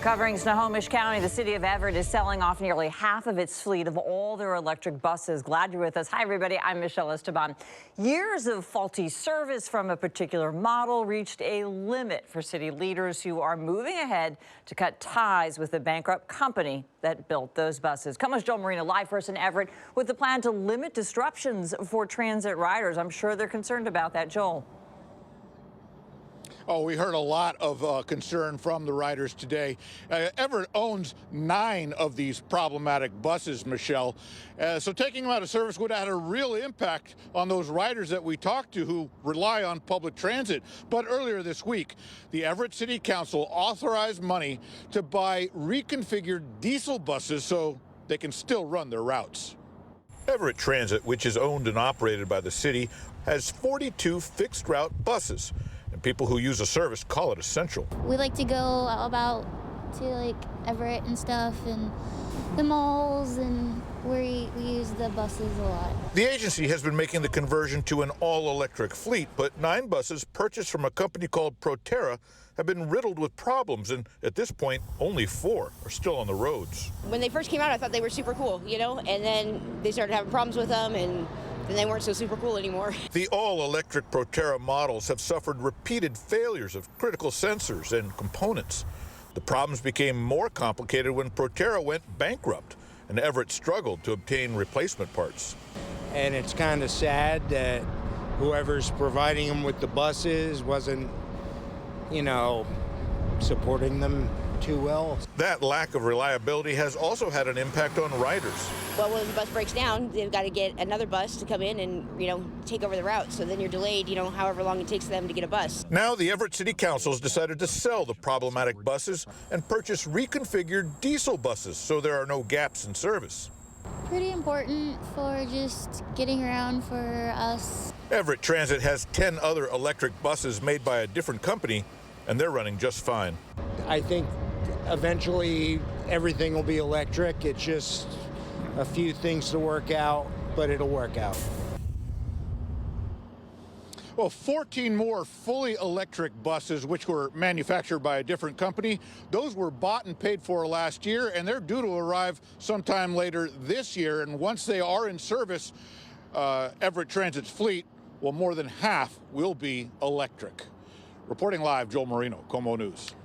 Covering Snohomish County, the city of Everett is selling off nearly half of its fleet of all their electric buses. Glad you're with us. Hi, everybody. I'm Michelle Esteban. Years of faulty service from a particular model reached a limit for city leaders who are moving ahead to cut ties with the bankrupt company that built those buses. KOMO's Joel Marino live for us in Everett with the plan to limit disruptions for transit riders. I'm sure they're concerned about that. Joel. Oh, we heard a lot of concern from the riders today. Everett owns 9 of these problematic buses, Michelle. So taking them out of service would have had a real impact on those riders that we talked to who rely on public transit. But earlier this week, the Everett City Council authorized money to buy reconfigured diesel buses so they can still run their routes. Everett Transit, which is owned and operated by the city, has 42 fixed route buses. And people who use the service call it essential. We like to go about to like Everett and stuff and the malls, and we use the buses a lot. The agency has been making the conversion to an all-electric fleet, but 9 buses purchased from a company called Proterra have been riddled with problems, and at this point, only 4 are still on the roads. When they first came out, I thought they were super cool, you know, and then they started having problems with them, and then they weren't so super cool anymore. The all-electric Proterra models have suffered repeated failures of critical sensors and components. The problems became more complicated when Proterra went bankrupt, and Everett struggled to obtain replacement parts. And it's kind of sad that whoever's providing them with the buses wasn't, you know, supporting them too well. That lack of reliability has also had an impact on riders. Well, when the bus breaks down, they've got to get another bus to come in and, you know, take over the route. So then you're delayed, you know, however long it takes them to get a bus. Now the Everett City Council has decided to sell the problematic buses and purchase reconfigured diesel buses so there are no gaps in service. Pretty important for just getting around for us. Everett Transit has 10 other electric buses made by a different company, and they're running just fine. I think eventually everything will be electric. It's just a few things to work out, but it'll work out. Well, 14 more fully electric buses, which were manufactured by a different company, those were bought and paid for last year, and they're due to arrive sometime later this year. And once they are in service, Everett Transit's fleet, well, more than half will be electric. Reporting live, Joel Marino, KOMO News.